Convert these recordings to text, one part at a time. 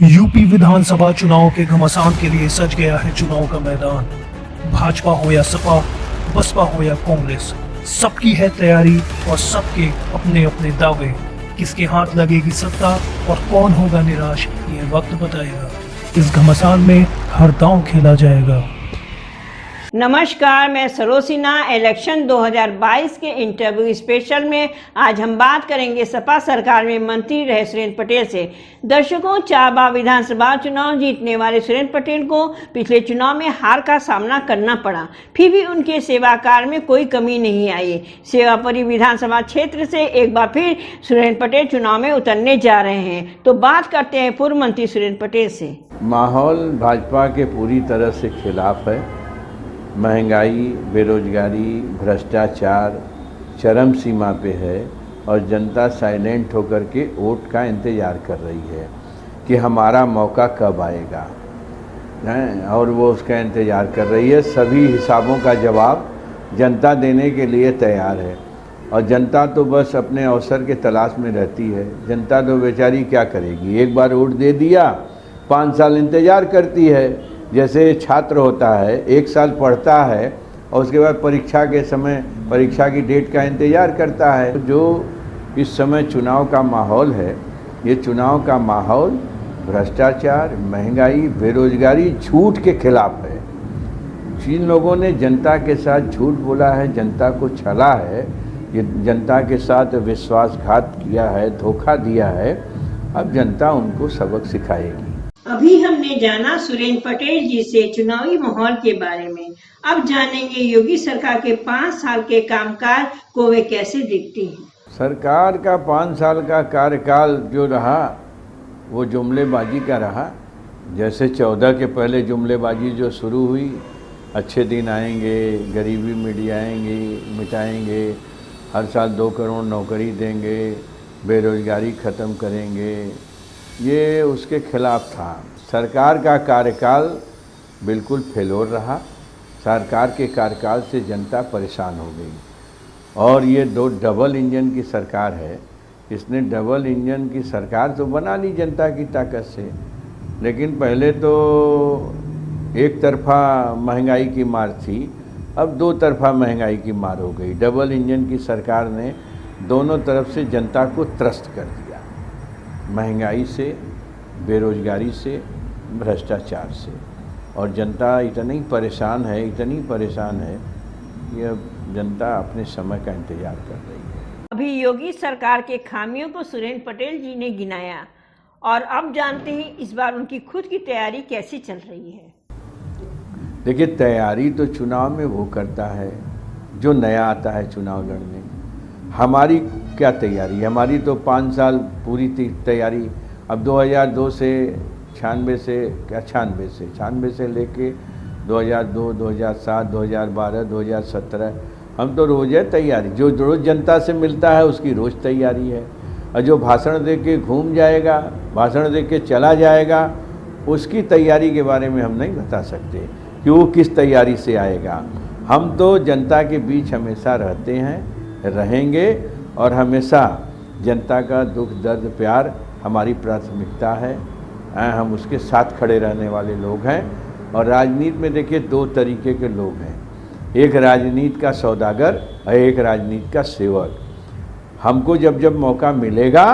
UP विधानसभा चुनाव के घमासान के लिए सज गया है चुनाव का मैदान। भाजपा हो या सपा, बसपा हो या कांग्रेस, सबकी है तैयारी और सबके अपने अपने दावे। किसके हाथ लगेगी सत्ता और कौन होगा निराश, ये वक्त बताएगा। इस घमासान में हर दांव खेला जाएगा। नमस्कार, मैं सरोज सिन्हा। इलेक्शन 2022 के इंटरव्यू स्पेशल में आज हम बात करेंगे सपा सरकार में मंत्री रहे सुरेंद्र पटेल से। दर्शकों, 4 बार विधानसभा चुनाव जीतने वाले सुरेंद्र पटेल को पिछले चुनाव में हार का सामना करना पड़ा, फिर भी उनके सेवा कार्य में कोई कमी नहीं आई। सेवापुरी विधानसभा क्षेत्र से एक बार फिर सुरेंद्र पटेल चुनाव में उतरने जा रहे हैं, तो बात करते हैं पूर्व मंत्री सुरेंद्र पटेल से। माहौल भाजपा के पूरी तरह से खिलाफ है। महंगाई, बेरोजगारी, भ्रष्टाचार चरम सीमा पे है और जनता साइलेंट होकर के वोट का इंतज़ार कर रही है कि हमारा मौका कब आएगा, और वो उसका इंतज़ार कर रही है। सभी हिसाबों का जवाब जनता देने के लिए तैयार है और जनता तो बस अपने अवसर के तलाश में रहती है। जनता तो बेचारी क्या करेगी, एक बार वोट दे दिया, 5 साल इंतज़ार करती है। जैसे छात्र होता है, 1 साल पढ़ता है और उसके बाद परीक्षा के समय परीक्षा की डेट का इंतज़ार करता है। जो इस समय चुनाव का माहौल है, ये चुनाव का माहौल भ्रष्टाचार, महंगाई, बेरोजगारी, झूठ के खिलाफ है। जिन लोगों ने जनता के साथ झूठ बोला है, जनता को छला है, ये जनता के साथ विश्वासघात किया है, धोखा दिया है, अब जनता उनको सबक सिखाएगी। अभी हमने जाना सुरेंद्र पटेल जी से चुनावी माहौल के बारे में। अब जानेंगे योगी सरकार के 5 साल के कामकाज को वे कैसे देखती हैं। सरकार का 5 साल का कार्यकाल जो रहा वो जुमलेबाजी का रहा। जैसे 14 के पहले जुमलेबाजी जो शुरू हुई, अच्छे दिन आएंगे, गरीबी मिटाएंगे, हर साल 2 करोड़ नौकरी देंगे, बेरोजगारी ख़त्म करेंगे, ये उसके खिलाफ था। सरकार का कार्यकाल बिल्कुल फेलोर रहा। सरकार के कार्यकाल से जनता परेशान हो गई और ये 2 डबल इंजन की सरकार है। इसने डबल इंजन की सरकार तो बना ली जनता की ताकत से, लेकिन पहले तो एक तरफा महंगाई की मार थी, अब 2 तरफा महंगाई की मार हो गई। डबल इंजन की सरकार ने दोनों तरफ से जनता को त्रस्त कर दिया, महंगाई से, बेरोजगारी से, भ्रष्टाचार से। और जनता इतनी परेशान है कि अब जनता अपने समय का इंतजार कर रही है। अभी योगी सरकार के खामियों को सुरेंद्र पटेल जी ने गिनाया और अब जानते हैं इस बार उनकी खुद की तैयारी कैसी चल रही है। देखिए, तैयारी तो चुनाव में वो करता है जो नया आता है चुनाव लड़ने। हमारी क्या तैयारी है? हमारी तो 5 साल पूरी तैयारी। अब 2002 से 96 से लेके 2002, 2007, 2012, 2017 हम तो रोज़ है तैयारी। जो रोज़ जनता से मिलता है उसकी रोज़ तैयारी है। और जो भाषण दे के घूम जाएगा, भाषण दे के चला जाएगा, उसकी तैयारी के बारे में हम नहीं बता सकते कि वो किस तैयारी से आएगा। हम तो जनता के बीच हमेशा रहते हैं, रहेंगे और हमेशा जनता का दुख दर्द प्यार हमारी प्राथमिकता है। हम उसके साथ खड़े रहने वाले लोग हैं। और राजनीति में देखिए 2 तरीके के लोग हैं, एक राजनीति का सौदागर और एक राजनीति का सेवक। हमको जब जब मौका मिलेगा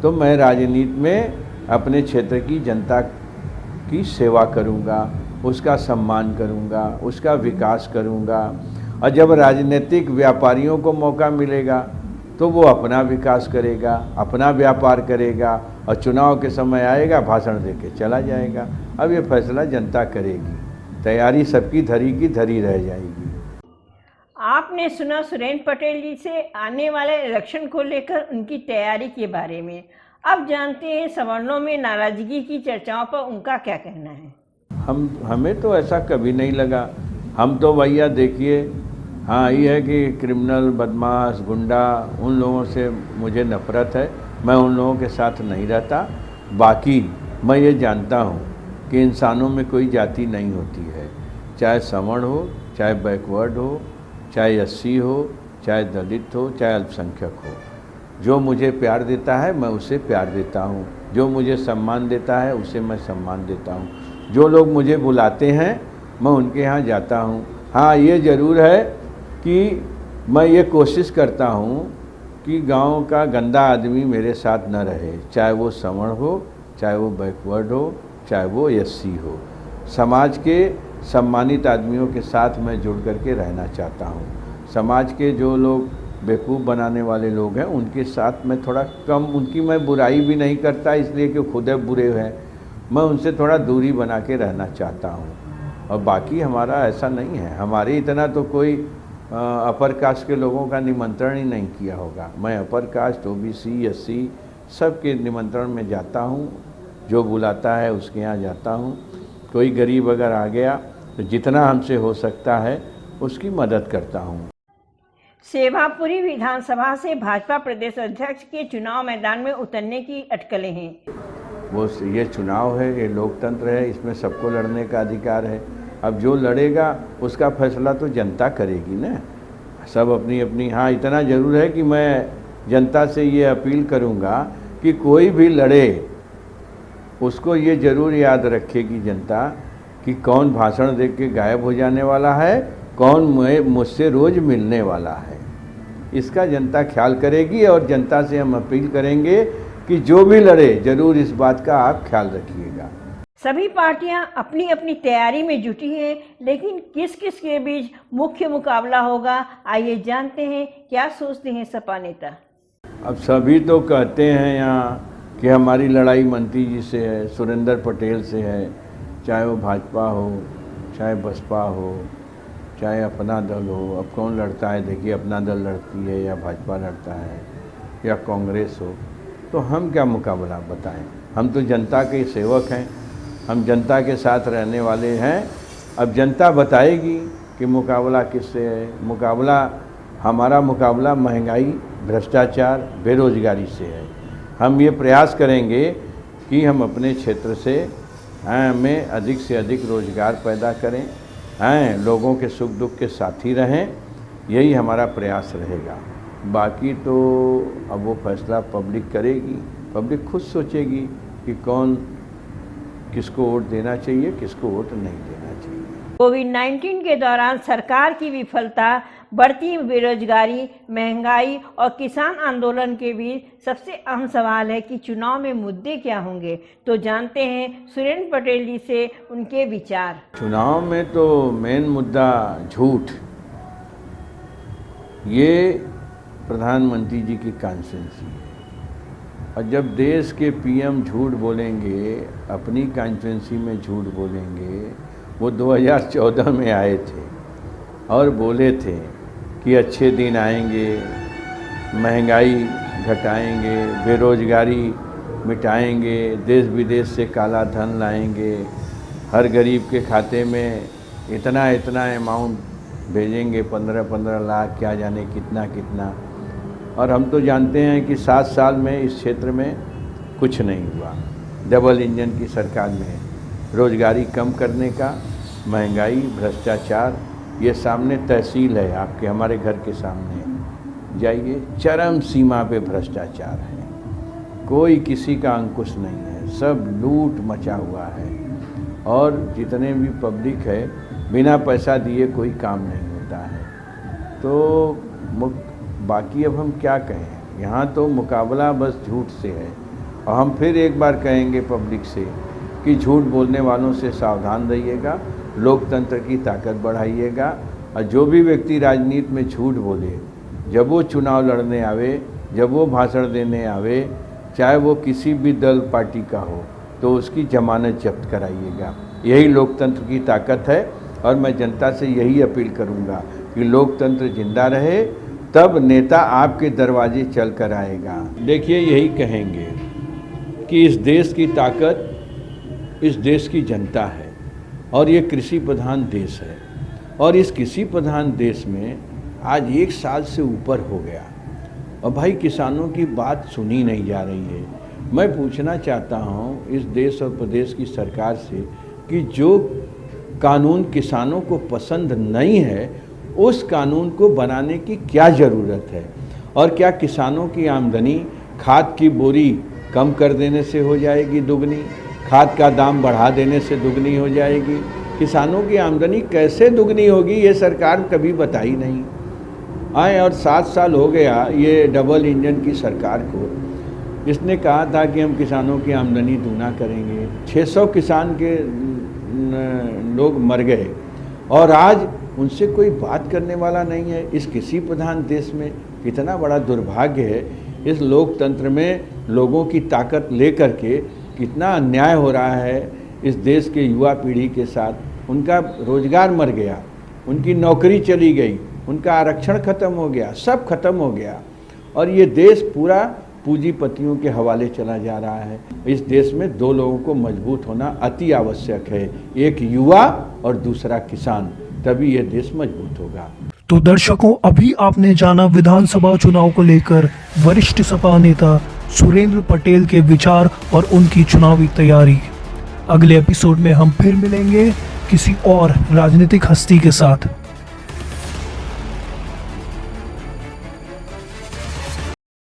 तो मैं राजनीति में अपने क्षेत्र की जनता की सेवा करूंगा, उसका सम्मान करूंगा, उसका विकास करूंगा। और जब राजनीतिक व्यापारियों को मौका मिलेगा तो वो अपना विकास करेगा, अपना व्यापार करेगा और चुनाव के समय आएगा, भाषण देके चला जाएगा। अब ये फैसला जनता करेगी। तैयारी सबकी धरी की धरी रह जाएगी। आपने सुना सुरेंद्र पटेल जी से आने वाले इलेक्शन को लेकर उनकी तैयारी के बारे में। अब जानते हैं सवर्णों में नाराजगी की चर्चाओं पर उनका क्या कहना है। हमें तो ऐसा कभी नहीं लगा। हम तो भैया देखिए, हाँ ये है कि क्रिमिनल, बदमाश, गुंडा, उन लोगों से मुझे नफ़रत है, मैं उन लोगों के साथ नहीं रहता। बाकी मैं ये जानता हूँ कि इंसानों में कोई जाति नहीं होती है, चाहे सवर्ण हो, चाहे बैकवर्ड हो, चाहे एससी हो, चाहे दलित हो, चाहे अल्पसंख्यक हो। जो मुझे प्यार देता है मैं उसे प्यार देता हूँ, जो मुझे सम्मान देता है उसे मैं सम्मान देता हूँ, जो लोग मुझे बुलाते हैं मैं उनके यहाँ जाता हूँ। हाँ, ये ज़रूर है कि मैं ये कोशिश करता हूँ कि गांव का गंदा आदमी मेरे साथ न रहे, चाहे वो सवर्ण हो, चाहे वो बैकवर्ड हो, चाहे वो एससी हो। समाज के सम्मानित आदमियों के साथ मैं जुड़ करके रहना चाहता हूँ। समाज के जो लोग बेवकूफ़ बनाने वाले लोग हैं उनके साथ मैं थोड़ा कम, उनकी मैं बुराई भी नहीं करता इसलिए कि खुद बुरे हैं, मैं उनसे थोड़ा दूरी बना के रहना चाहता हूँ। और बाकी हमारा ऐसा नहीं है, हमारे इतना तो कोई अपर कास्ट के लोगों का निमंत्रण ही नहीं किया होगा। मैं अपर कास्ट, ओबीसी, एससी सब के निमंत्रण में जाता हूँ, जो बुलाता है उसके यहाँ जाता हूँ। कोई गरीब अगर आ गया तो जितना हमसे हो सकता है उसकी मदद करता हूँ। सेवापुरी विधानसभा से भाजपा प्रदेश अध्यक्ष के चुनाव मैदान में उतरने की अटकलें हैं। वो ये चुनाव है, ये लोकतंत्र है, इसमें सबको लड़ने का अधिकार है। अब जो लड़ेगा उसका फैसला तो जनता करेगी ना, सब अपनी अपनी। हाँ, इतना ज़रूर है कि मैं जनता से ये अपील करूँगा कि कोई भी लड़े उसको ये ज़रूर याद रखेगी जनता कि कौन भाषण दे के गायब हो जाने वाला है, कौन मुझसे रोज़ मिलने वाला है, इसका जनता ख्याल करेगी। और जनता से हम अपील करेंगे कि जो भी लड़े ज़रूर इस बात का आप ख्याल रखिएगा। सभी पार्टियां अपनी अपनी तैयारी में जुटी हैं, लेकिन किस किस के बीच मुख्य मुकाबला होगा, आइए जानते हैं क्या सोचते हैं सपा नेता। अब सभी तो कहते हैं यहाँ कि हमारी लड़ाई मंत्री जी से है, सुरेंद्र पटेल से है, चाहे वो भाजपा हो, चाहे बसपा हो, चाहे अपना दल हो। अब कौन लड़ता है, देखिए अपना दल लड़ती है या भाजपा लड़ता है या कांग्रेस हो, तो हम क्या मुकाबला बताएं। हम तो जनता के सेवक हैं, हम जनता के साथ रहने वाले हैं। अब जनता बताएगी कि मुकाबला किससे है। हमारा मुकाबला महंगाई, भ्रष्टाचार, बेरोजगारी से है। हम ये प्रयास करेंगे कि हम अपने क्षेत्र से हमें अधिक से अधिक रोजगार पैदा करें, लोगों के सुख दुख के साथी रहें, यही हमारा प्रयास रहेगा। बाकी तो अब वो फैसला पब्लिक करेगी, पब्लिक खुद सोचेगी कि कौन किसको वोट देना चाहिए, किसको वोट नहीं देना चाहिए। कोविड-19 के दौरान सरकार की विफलता, बढ़ती बेरोजगारी, महंगाई और किसान आंदोलन के बीच सबसे अहम सवाल है कि चुनाव में मुद्दे क्या होंगे। तो जानते हैं सुरेंद्र पटेल जी से उनके विचार। चुनाव में तो मेन मुद्दा झूठ, ये प्रधानमंत्री जी की कॉन्स्टिट्यूंसी है। और जब देश के पीएम झूठ बोलेंगे, अपनी कॉन्स्टिट्यूंसी में झूठ बोलेंगे, वो 2014 में आए थे और बोले थे कि अच्छे दिन आएंगे, महंगाई घटाएंगे, बेरोजगारी मिटाएंगे, देश विदेश से काला धन लाएंगे, हर गरीब के खाते में इतना इतना अमाउंट भेजेंगे, 15-15 लाख, क्या जाने कितना कितना। और हम तो जानते हैं कि 7 साल में इस क्षेत्र में कुछ नहीं हुआ। डबल इंजन की सरकार में रोजगारी कम करने का, महंगाई, भ्रष्टाचार, ये सामने तहसील है आपके, हमारे घर के सामने जाइए, चरम सीमा पे भ्रष्टाचार है, कोई किसी का अंकुश नहीं है, सब लूट मचा हुआ है। और जितने भी पब्लिक है, बिना पैसा दिए कोई काम नहीं होता है। तो बाकी अब हम क्या कहें, यहाँ तो मुकाबला बस झूठ से है। और हम फिर एक बार कहेंगे पब्लिक से कि झूठ बोलने वालों से सावधान रहिएगा, लोकतंत्र की ताकत बढ़ाइएगा। और जो भी व्यक्ति राजनीति में झूठ बोले, जब वो चुनाव लड़ने आवे, जब वो भाषण देने आवे, चाहे वो किसी भी दल पार्टी का हो, तो उसकी जमानत जब्त कराइएगा। यही लोकतंत्र की ताकत है। और मैं जनता से यही अपील करूँगा कि लोकतंत्र जिंदा रहे, तब नेता आपके दरवाजे चल कर आएगा। देखिए, यही कहेंगे कि इस देश की ताकत इस देश की जनता है और ये कृषि प्रधान देश है। और इस कृषि प्रधान देश में आज 1 साल से ऊपर हो गया और भाई किसानों की बात सुनी नहीं जा रही है। मैं पूछना चाहता हूँ इस देश और प्रदेश की सरकार से कि जो कानून किसानों को पसंद नहीं है, उस कानून को बनाने की क्या ज़रूरत है। और क्या किसानों की आमदनी खाद की बोरी कम कर देने से हो जाएगी दुगनी, खाद का दाम बढ़ा देने से दुगनी हो जाएगी? किसानों की आमदनी कैसे दुगनी होगी ये सरकार कभी बताई नहीं। आए और 7 साल हो गया ये डबल इंजन की सरकार को। इसने कहा था कि हम किसानों की आमदनी दूना करेंगे, 600 किसान के लोग मर गए और आज उनसे कोई बात करने वाला नहीं है। इस कृषि प्रधान देश में कितना बड़ा दुर्भाग्य है। इस लोकतंत्र में लोगों की ताकत लेकर के कितना अन्याय हो रहा है इस देश के युवा पीढ़ी के साथ। उनका रोजगार मर गया, उनकी नौकरी चली गई, उनका आरक्षण खत्म हो गया, सब खत्म हो गया और ये देश पूरा पूंजीपतियों के हवाले चला जा रहा है। इस देश में 2 लोगों को मजबूत होना अति आवश्यक है, एक युवा और दूसरा किसान, तभी ये देश मजबूत होगा। तो दर्शकों, अभी आपने जाना विधानसभा चुनाव को लेकर वरिष्ठ सपा नेता सुरेंद्र पटेल के विचार और उनकी चुनावी तैयारी। अगले एपिसोड में हम फिर मिलेंगे किसी और राजनीतिक हस्ती के साथ।